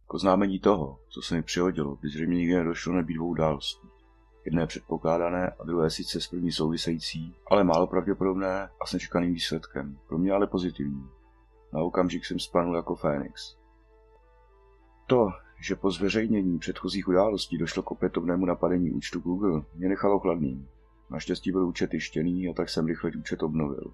K oznámení toho, co se mi přihodilo, by zřejmě nikdy nedošlo nebýt dvou událostí. Jedné předpokládané a druhé sice s první související, ale málo pravděpodobné a s nečekaným výsledkem, pro mě ale pozitivní. Na okamžik jsem spanul jako Fénix. To, že po zveřejnění předchozích událostí došlo k opětovnému napadení účtu Google, mě nechalo chladným. Naštěstí byl účet tištěný a tak jsem rychle účet obnovil.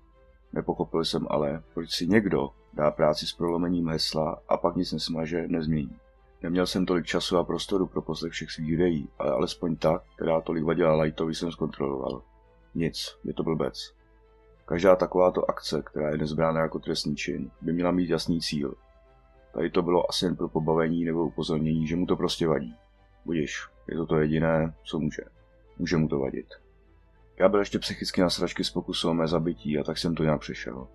Nepochopil jsem ale, proč si někdo dá práci s prolomením hesla a pak nic nesmaže, nezmění. Neměl jsem tolik času a prostoru pro poslech všech svých videí, ale alespoň ta, která tolik vadila Lightovi, jsem zkontroloval. Nic, je to blbec. Každá takováto akce, která je dnes brána jako trestný čin, by měla mít jasný cíl. Tady to bylo asi jen pro pobavení nebo upozornění, že mu to prostě vadí. Budiš, je to jediné, co může. Může mu to vadit. Já byl ještě psychicky na sračky z pokusu o mé zabití a tak jsem to nějak přešel.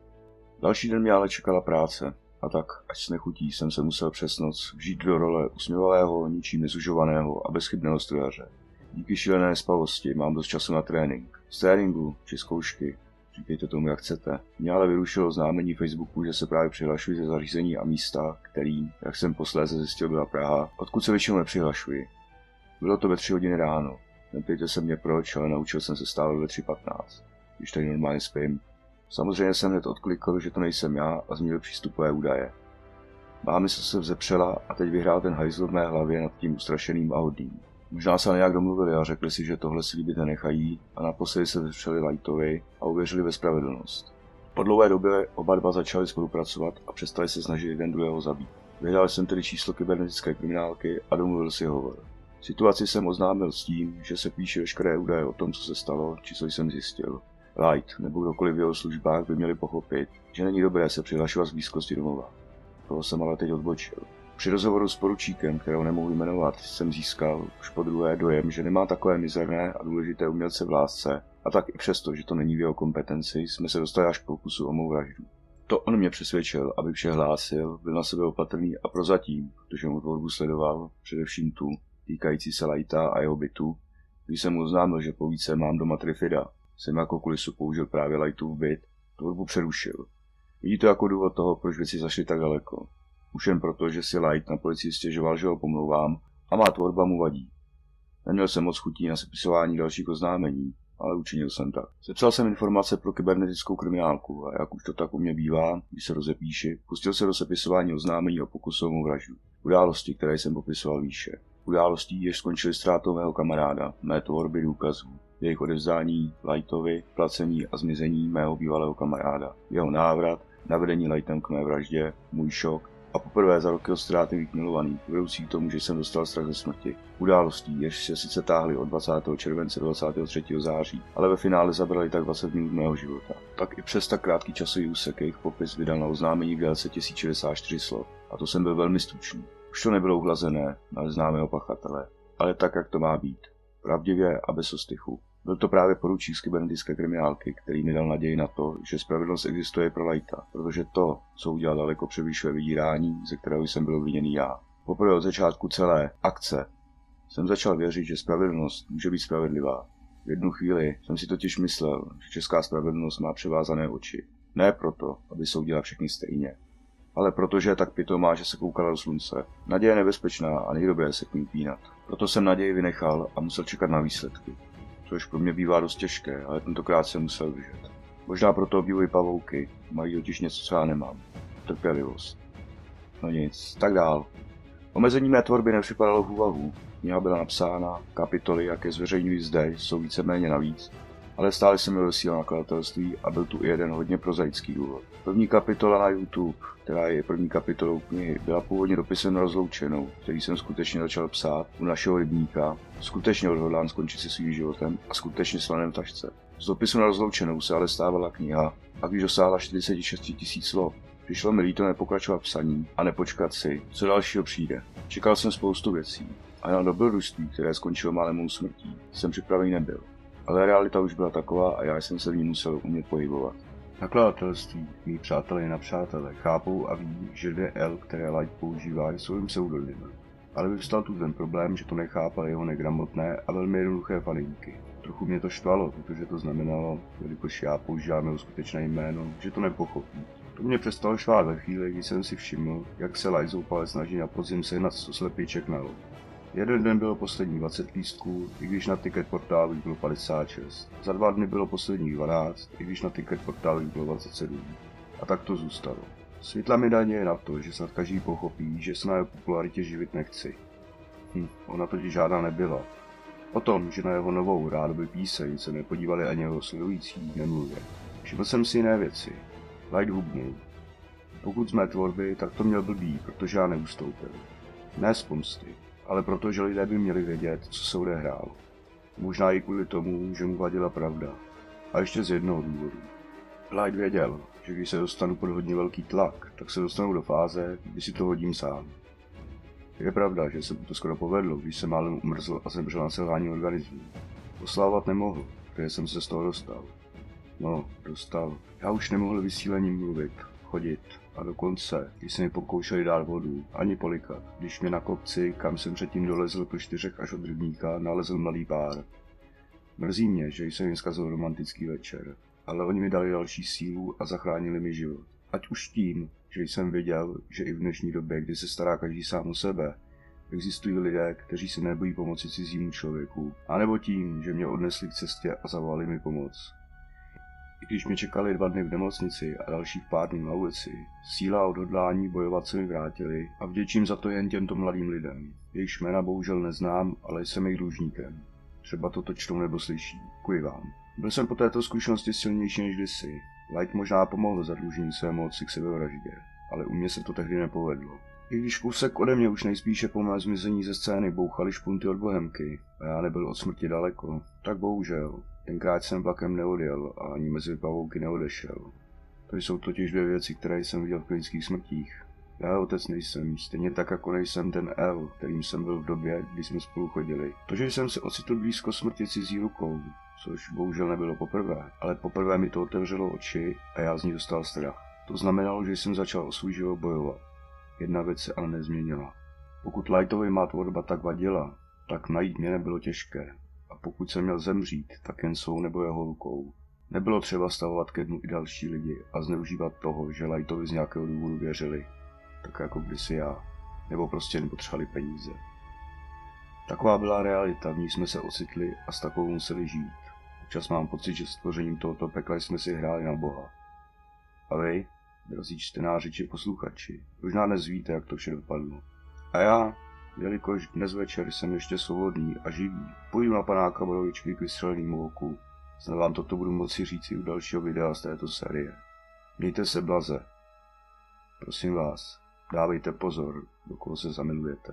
Další den mě ale čekala práce a tak, až s nechutí, jsem se musel přes noc vžít do role usměvavého, ničím nezužovaného a bezchybného strojaře. Díky šílené spavosti mám dost času na trénink. Z tréninku či zkoušky, říkejte tomu jak chcete, mě ale vyrušilo oznámení Facebooku, že se právě přihlašuji ze zařízení a místa, kterým, jak jsem posléze zjistil, byla Praha, odkud se většinou nepřihlašuji. Bylo to ve 3 hodiny ráno. Neptejte se mě proč, ale naučil jsem se stávat ve 3:15, když tady normálně spím. Samozřejmě jsem hned odklikl, že to nejsem já a změnil přístupové údaje. Má mysl se vzepřela a teď vyhrál ten hajzl v mé hlavě nad tím ustrašeným a hodným. Možná se nějak domluvili a řekli si, že tohle si líbit nenechají a naposledy se vzepřeli Lightovi a uvěřili ve spravedlnost. Po dlouhé době oba dva začali spolupracovat a přestali se snažit jeden druhého zabít. Vyhrál jsem tedy číslo kybernetické kriminálky a domluvil si hovor. Situaci jsem oznámil s tím, že se píše veškeré údaje o tom, co se stalo, či co jsem zjistil. Light nebo kdokoliv v jeho službách by měli pochopit, že není dobré se přihlašovat z blízkosti domova. Toho jsem ale teď odbočil. Při rozhovoru s poručíkem, kterého nemohu jmenovat, jsem získal už po druhé dojem, že nemá takové mizerné a důležité umělce v lásce, a tak i přesto, že to není v jeho kompetenci, jsme se dostali až k pokusu o mou vraždu. To on mě přesvědčil, abych vše hlásil, byl na sebe opatrný a prozatím, protože mu tvorbu sledoval, především tu, týkající se Lighta a jeho bytu, když jsem mu oznámil, že po více mám doma Trifida, jsem jako kulisu použil právě Lightův byt, tvorbu přerušil. Vidí to jako důvod toho, proč věci zašly tak daleko. Už jen proto, že si Light na policii stěžoval, že ho pomlouvám a má tvorba mu vadí. Neměl jsem moc chutí na sepisování dalších oznámení, ale učinil jsem tak. Sepsal jsem informace pro kybernetickou kriminálku a jak už to tak u mě bývá, když se rozepíši, pustil se do sepisování oznámení o pokusu o mou vraždu. Události, které jsem popisoval výše. Událostí, jež skončily ztrátou mého kamaráda, mé tvorby důkazů, jejich odevzdání Lightovi, placení a zmizení mého bývalého kamaráda, jeho návrat, navedení Lightem k mé vraždě, můj šok a poprvé za roky od ztráty mých milovaných, vedoucí k tomu, že jsem dostal strach ze smrti. Událostí, jež se sice táhly od 20. července do 23. září, ale ve finále zabrali tak 20 minut mého života. Tak i přes tak krátký časový úsek jejich popis vydal na oznámení v délce 1064 slov. A to jsem byl velmi stručný. Už to nebylo uhlazené na známého pachatele, ale tak, jak to má být. Pravdivě a bez ostychu. Byl to právě poručík z kybernetické kriminálky, který mi dal naději na to, že spravedlnost existuje pro Lighta, protože to, co udělal, daleko převyšuje vydírání, ze kterého jsem byl obviněný já. Poprvé od začátku celé akce jsem začal věřit, že spravedlnost může být spravedlivá. V jednu chvíli jsem si totiž myslel, že česká spravedlnost má převázané oči. Ne proto, aby soudila všechny stejně, ale protože je tak pitomá, že se koukala do slunce. Naděje je nebezpečná a není dobré se k ní upínat. Proto jsem naději vynechal a musel čekat na výsledky. Což pro mě bývá dost těžké, ale tentokrát jsem musel vyžet. Možná proto obdivuji pavouky, mají totiž něco, co já nemám. Trpělivost. No nic, tak dál. Omezení mé tvorby nepřipadalo v úvahu. Kniha byla napsána, kapitoly, jaké zveřejňuji zde, jsou víceméně navíc, ale stále jsem měl sílu nakladatelství a byl tu i jeden hodně prozaický důvod. První kapitola na YouTube, která je první kapitolou knihy, byla původně dopisem na rozloučenou, který jsem skutečně začal psát u našeho rybníka, skutečně odhodlán skončit si svým životem a skutečně slanem tašce. Z dopisu na rozloučenou se ale stávala kniha a když dosáhla 46 000 slov, přišlo mi líto nepokračovat psaní a nepočkat si, co dalšího přijde. Čekal jsem spoustu věcí a na dobrodružství, které skončilo málem mou smrtí, jsem připravený nebyl. Ale realita už byla taková a já jsem se v ní musel umět pohybovat. Nakladatelství, mý přátelé na přátelé, chápou a ví, že 2L, které Light používá, jsou jim pseudonymem. Ale vyvstal tu ten problém, že to nechápali jeho negramotné a velmi jednoduché faninky. Trochu mě to štvalo, protože to znamenalo, jelikož já používám jeho skutečné jméno, že to nepochopí. To mě přestalo švát ve chvíli, kdy jsem si všiml, jak se Light zoufale snaží na podzim sehnat 100 slepiček na loď. Jeden den bylo posledních 20 lístků, i když na ticket portálu bylo 56. Za 2 dny bylo posledních 12, i když na ticket portálu bylo 27. A tak to zůstalo. Světla mi daně je na to, že snad každý pochopí, že se na jeho popularitě živit nechci. Ona totiž žádná nebyla. O tom, že na jeho novou rádoby píseň se nepodívali ani jeho sledující, nemluvě. Všiml jsem si jiné věci. Light hubnul. Pokud z mé tvorby, tak to měl blbý, protože já neustoupil. Ne z pomsty, ale protože lidé by měli vědět, co se odehrálo. Možná i kvůli tomu, že mu vadila pravda. A ještě z jednoho důvodu. Light věděl, že když se dostanu pod hodně velký tlak, tak se dostanu do fáze, kdy si to hodím sám. Je pravda, že se mu to skoro povedlo, když jsem málem umrzl a zemřel na selhání organismu. Oslavovat nemohl, protože jsem se z toho dostal. Dostal. Já už nemohl vysílením mluvit, chodit a dokonce, když se mi pokoušeli dát vodu, ani polikat, když mě na kopci, kam jsem předtím dolezl po 4 až od rybníka, nalezl mladý pár. Mrzí mě, že jsem jim zkazil romantický večer, ale oni mi dali další sílu a zachránili mi život. Ať už tím, že jsem věděl, že i v dnešní době, kdy se stará každý sám o sebe, existují lidé, kteří se nebojí pomoci cizímu člověku, anebo tím, že mě odnesli k cestě a zavolali mi pomoc. I když mě čekali 2 dny v nemocnici a dalších pár dní na ulici, síla a odhodlání bojovat se mi vrátili a vděčím za to jen těmto mladým lidem. Jejich jména bohužel neznám, ale jsem jejich dlužníkem. Třeba toto čtou nebo slyší. Děkuji vám. Byl jsem po této zkušenosti silnější než kdysi. Light možná pomohl zadlužení svému otci k sebevraždě, ale u mě se to tehdy nepovedlo. I když kousek ode mě už nejspíše po mé zmizení ze scény bouchaly špunty od bohemky a já nebyl od smrti daleko, tak bohužel, tenkrát jsem vlakem neodjel a ani mezi pavouky neodešel. To jsou totiž 2 věci, které jsem viděl v klinických smrtích. Já otec nejsem, stejně tak jako nejsem ten L, kterým jsem byl v době, kdy jsme spolu chodili. To, že jsem se ocitl blízko smrti cizí rukou, což bohužel nebylo poprvé, ale poprvé mi to otevřelo oči a já z ní dostal strach. To znamenalo, že jsem začal o svůj život bojovat. Jedna věc se ale nezměnila. Pokud Lightovi má tvorba tak vadila, tak najít mě nebylo těžké. A pokud jsem měl zemřít, tak jen svou nebo jeho rukou. Nebylo třeba stavovat ke dnu i další lidi a zneužívat toho, že Lightovi z nějakého důvodu věřili. Tak jako kdysi já. Nebo prostě nepotřebovali peníze. Taková byla realita, v ní jsme se ocitli a s takovou museli žít. Občas mám pocit, že stvořením tohoto pekla jsme si hráli na Boha. A vy, drazí čtenáři či posluchači, možná dnes víte, jak to vše dopadlo. A já, jelikož dnes večer jsem ještě svobodný a živý, půjdu na panáka borovičky k vystřelenému oku. Snad vám toto budu moci říct i u dalšího videa z této série. Mějte se blaze. Prosím vás, dávejte pozor, do koho se zamilujete.